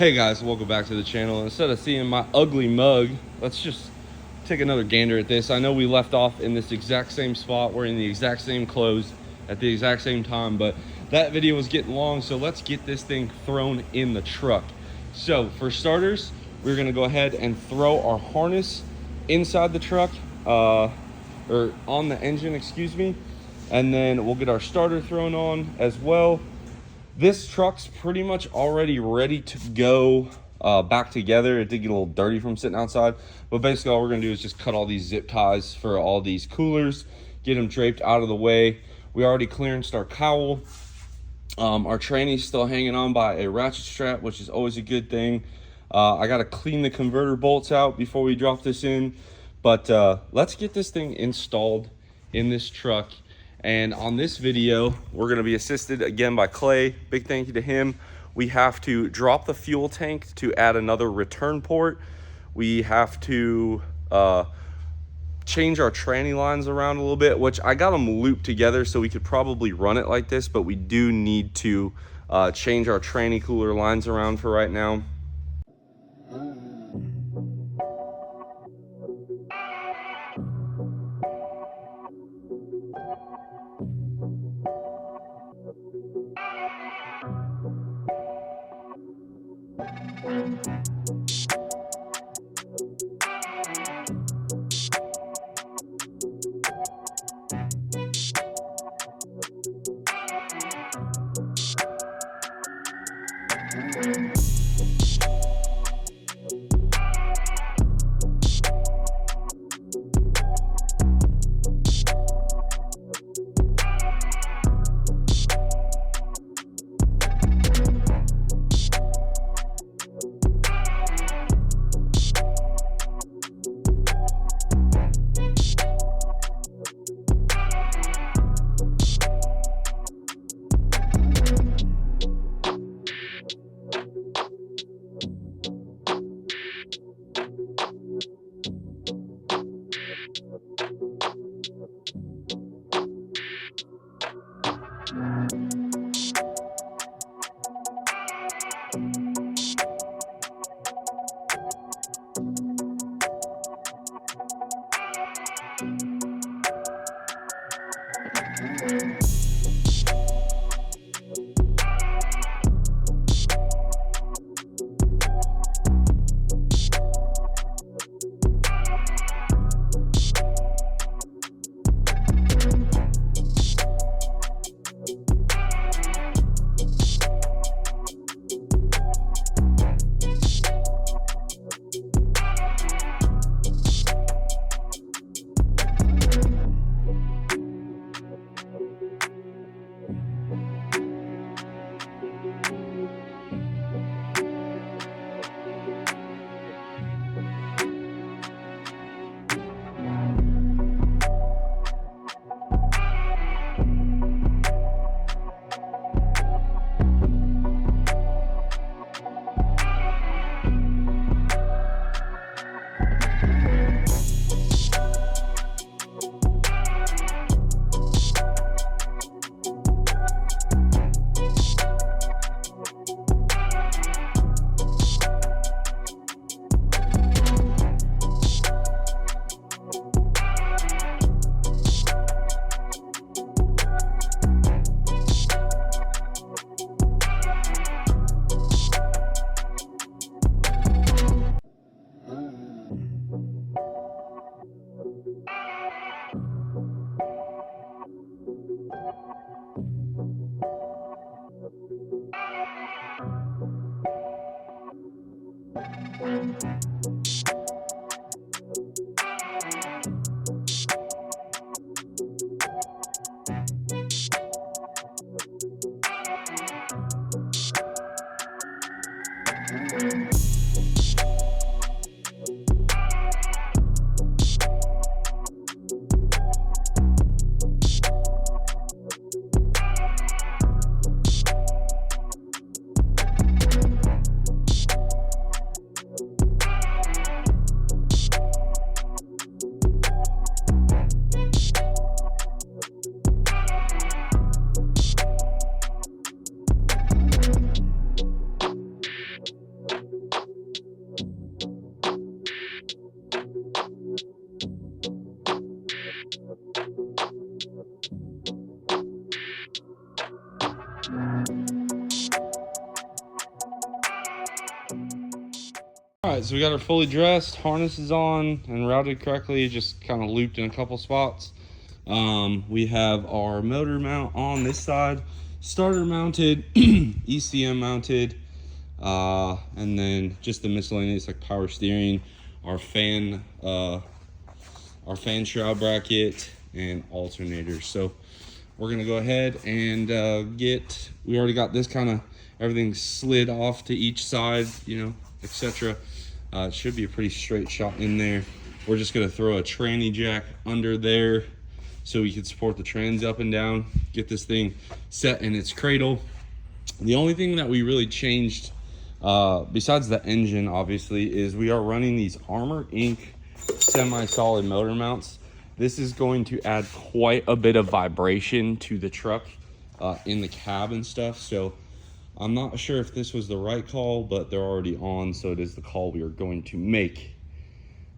Hey guys, welcome back to the channel. Instead of seeing my ugly mug, let's just take another gander at this. I know we left off in this exact same spot. We're in the exact same clothes at the exact same time, but that video was getting long, so let's get this thing thrown in the truck. So for starters, we're gonna go ahead and throw our harness inside the truck, or on the engine, excuse me, and then we'll get our starter thrown on as well. This truck's pretty much already ready to go back together. It did get a little dirty from sitting outside, but basically all we're gonna do is just cut all these zip ties for all these coolers, get them draped out of the way. We already clearanced our cowl. Our tranny's still hanging on by a ratchet strap, which is always a good thing. I gotta clean the converter bolts out before we drop this in, but let's get this thing installed in this truck. And on this video, we're gonna be assisted again by Clay. Big thank you to him. We have to drop the fuel tank to add another return port. We have to change our tranny lines around a little bit, which I got them looped together so we could probably run it like this, but we do need to change our tranny cooler lines around for right now. All right, so we got her fully dressed, harnesses on and routed correctly, just kind of looped in a couple spots. We have our motor mount on this side, starter mounted, ECM mounted, and then just the miscellaneous like power steering, our fan shroud bracket, and alternators. So we're gonna go ahead and we already got this kind of everything slid off to each side, you know, etc. It should be a pretty straight shot in there. We're just gonna throw a tranny jack under there so we can support the trans up and down, get this thing set in its cradle. The only thing that we really changed, besides the engine obviously, is we are running these Armor Inc. semi-solid motor mounts. This is going to add quite a bit of vibration to the truck in the cab and stuff. So I'm not sure if this was the right call, but they're already on, so it is the call we are going to make.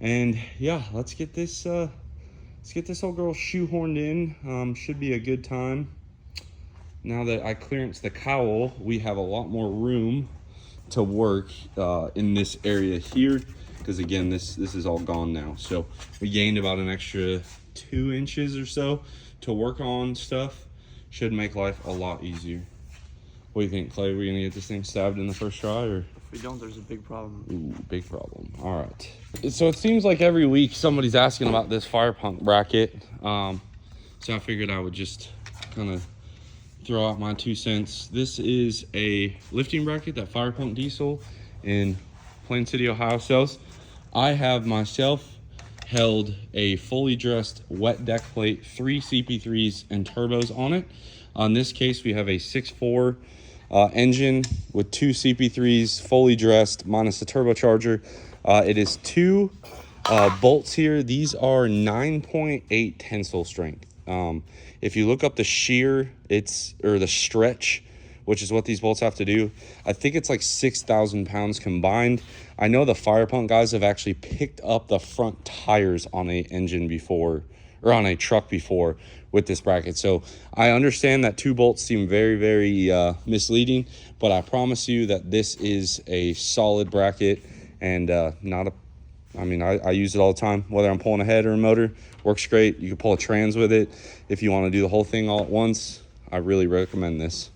And yeah, let's get this old girl shoehorned in. Should be a good time. Now that I clearanced the cowl, we have a lot more room to work in this area here, because again, this is all gone now. So we gained about an extra 2 inches or so to work on stuff. Should make life a lot easier. What do you think, Clay? Are we gonna get this thing stabbed in the first try, or? If we don't, there's a big problem. Ooh, big problem. All right. So it seems like every week somebody's asking about this fire pump bracket. So I figured I would just kind of throw out my 2 cents. This is a lifting bracket that Fire Pump Diesel in Plain City, Ohio sells. I have myself held a fully dressed wet deck plate, 3 CP3s and turbos on it. On this case, we have a 6.4 engine with 2 CP3s fully dressed minus the turbocharger. It is 2 bolts here. These are 9.8 tensile strength. If you look up the shear, or the stretch, which is what these bolts have to do, I think it's like 6,000 pounds combined. I know the fire pump guys have actually picked up the front tires on a engine before, or on a truck before, with this bracket. So I understand that 2 bolts seem very, very misleading, but I promise you that this is a solid bracket and I use it all the time, whether I'm pulling a head or a motor. Works great. You can pull a trans with it. If you want to do the whole thing all at once, I really recommend this.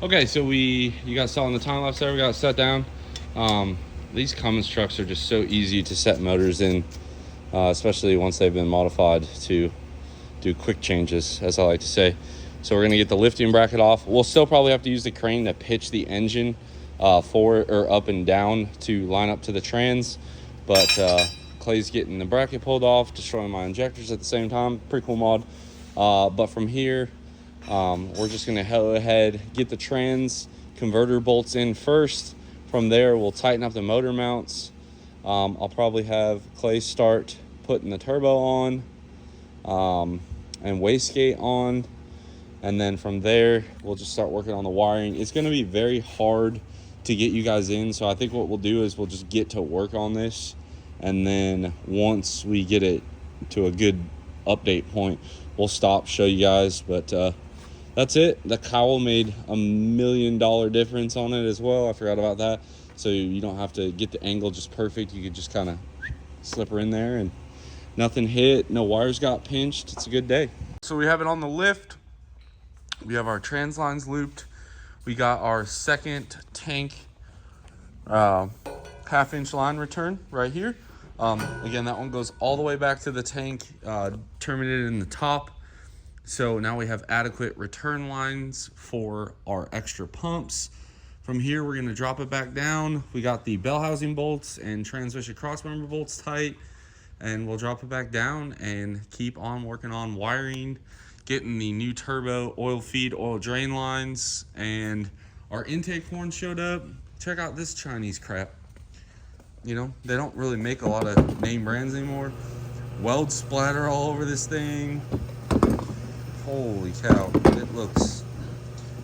Okay, so you guys saw in the time lapse there, we got it set down. These Cummins trucks are just so easy to set motors in, especially once they've been modified to do quick changes, as I like to say. So we're gonna get the lifting bracket off. We'll still probably have to use the crane to pitch the engine forward or up and down to line up to the trans, but Clay's getting the bracket pulled off, destroying my injectors at the same time. Pretty cool mod. But from here, we're just gonna go ahead, get the trans converter bolts in first. From there, we'll tighten up the motor mounts. I'll probably have Clay start putting the turbo on and wastegate on. And then from there, we'll just start working on the wiring. It's gonna be very hard to get you guys in. So I think what we'll do is we'll just get to work on this. And then once we get it to a good update point, we'll stop, show you guys. But that's it. The cowl made $1 million difference on it as well. I forgot about that. So you don't have to get the angle just perfect. You could just kind of slip her in there and nothing hit. No wires got pinched. It's a good day. So we have it on the lift. We have our trans lines looped. We got our second tank half-inch line return right here. Again, that one goes all the way back to the tank, terminated in the top. So now we have adequate return lines for our extra pumps. From here, we're gonna drop it back down. We got the bell housing bolts and transmission crossmember bolts tight, and we'll drop it back down and keep on working on wiring, getting the new turbo oil feed, oil drain lines, and our intake horn showed up. Check out this Chinese crap. You know, they don't really make a lot of name brands anymore. Weld splatter all over this thing. Holy cow, it looks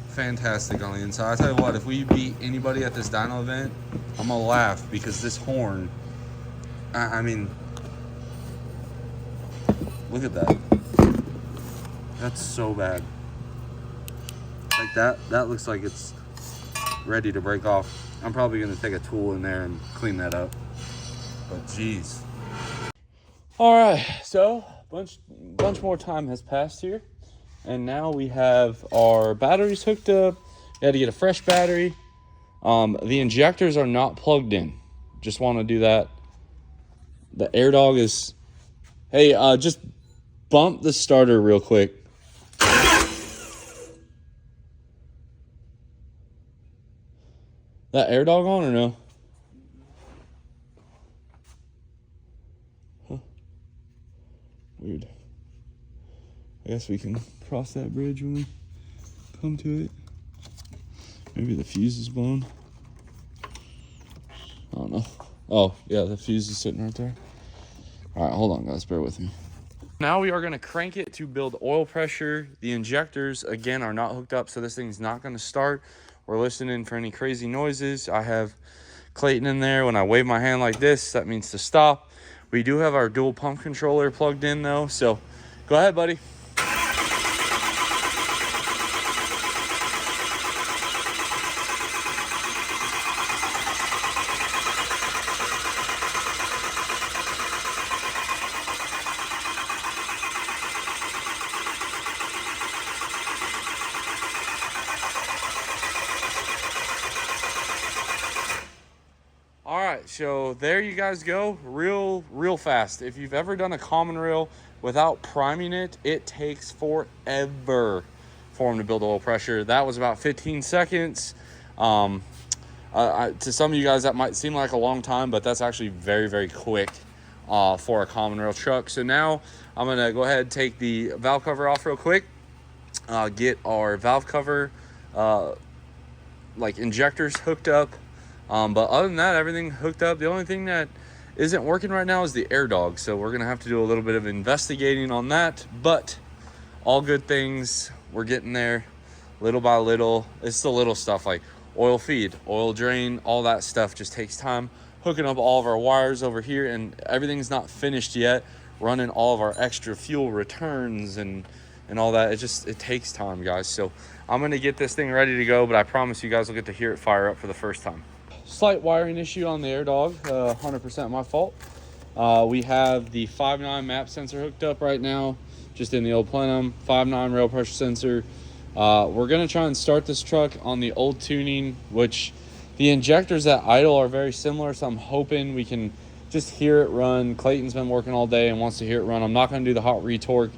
fantastic on the inside. I tell you what, if we beat anybody at this dyno event, I'm gonna laugh, because this horn, I mean, look at that. That's so bad. Like that looks like it's ready to break off. I'm probably gonna take a tool in there and clean that up. But geez. All right, so bunch more time has passed here, and now we have our batteries hooked up. We had to get a fresh battery. The injectors are not plugged in. Just want to do that. The air dog is. Hey, just bump the starter real quick. That air dog on or no? Huh. Weird. I guess we can cross that bridge when we come to it. Maybe the fuse is blown. I don't know. Oh, yeah, the fuse is sitting right there. All right, hold on, guys. Bear with me. Now we are going to crank it to build oil pressure. The injectors, again, are not hooked up, so this thing's not going to start. We're listening for any crazy noises. I have Clayton in there. When I wave my hand like this, that means to stop. We do have our dual pump controller plugged in, though, so go ahead, buddy. All right, so there you guys go, real fast. If you've ever done a common rail without priming it, it takes forever for them to build oil pressure. That was about 15 seconds. To some of you guys, that might seem like a long time, but that's actually very quick for a common rail truck. So now I'm gonna go ahead and take the valve cover off real quick, get our valve cover like injectors hooked up. But other than that, everything hooked up. The only thing that isn't working right now is the air dog. So we're going to have to do a little bit of investigating on that. But all good things. We're getting there little by little. It's the little stuff like oil feed, oil drain, all that stuff just takes time. Hooking up all of our wires over here, and everything's not finished yet. Running all of our extra fuel returns and all that. It takes time, guys. So I'm going to get this thing ready to go, but I promise you guys will get to hear it fire up for the first time. Slight wiring issue on the air dog, 100% my fault. We have the 5.9 map sensor hooked up right now, just in the old plenum. 5.9 rail pressure sensor. We're gonna try and start this truck on the old tuning, which the injectors at idle are very similar, so I'm hoping we can just hear it run. Clayton's been working all day and wants to hear it run. I'm not gonna do the hot retorque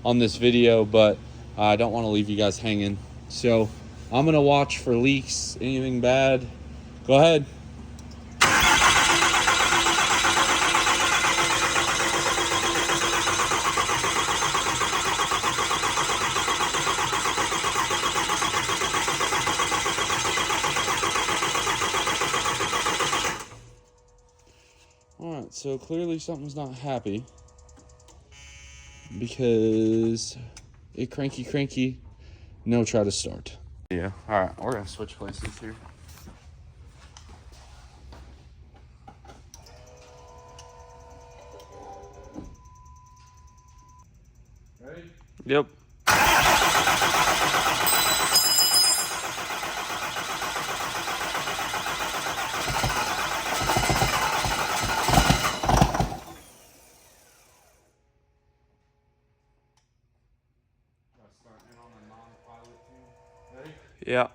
on this video, but I don't want to leave you guys hanging. So I'm gonna watch for leaks, anything bad. Go ahead. All right, so clearly something's not happy because it cranky, no try to start. Yeah, all right, we're gonna switch places here. Ready? Yep. Yeah.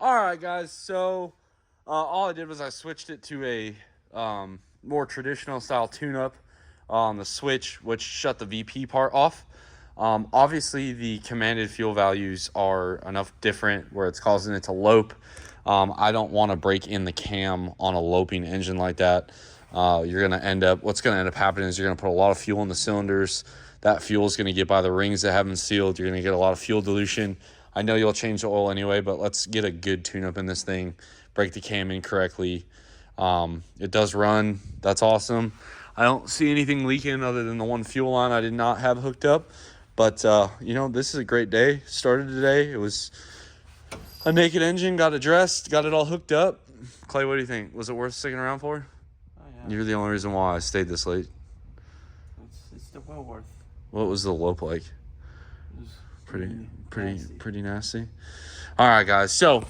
All right, guys. So all I did was I switched it to a more traditional style tune-up on the switch, which shut the VP part off. Obviously, the commanded fuel values are enough different where it's causing it to lope. I don't want to break in the cam on a loping engine like that. What's going to end up happening is you're going to put a lot of fuel in the cylinders. That fuel is going to get by the rings that haven't sealed. You're going to get a lot of fuel dilution. I know you'll change the oil anyway, but let's get a good tune-up in this thing. Break the cam in correctly. It does run. That's awesome. I don't see anything leaking other than the one fuel line I did not have hooked up. But, this is a great day. Started today. It was a naked engine. Got it dressed. Got it all hooked up. Clay, what do you think? Was it worth sticking around for? Oh, yeah. You're the only reason why I stayed this late. It's still well worth. What was the lope like? It was Pretty nasty. All right, guys. So,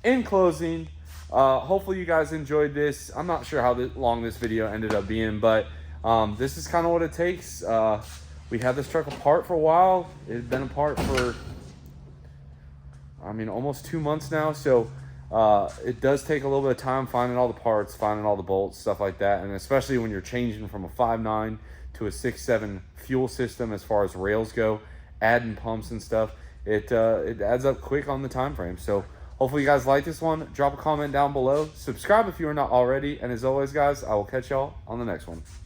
in closing, hopefully you guys enjoyed this. I'm not sure how long this video ended up being, but this is kind of what it takes. We had this truck apart for a while. It had been apart for, almost 2 months now. So it does take a little bit of time finding all the parts, finding all the bolts, stuff like that. And especially when you're changing from a 5.9 to a 6.7 fuel system as far as rails go, adding pumps and stuff, it adds up quick on the time frame. So hopefully you guys like this one. Drop a comment down below. Subscribe if you are not already. And as always, guys, I will catch y'all on the next one.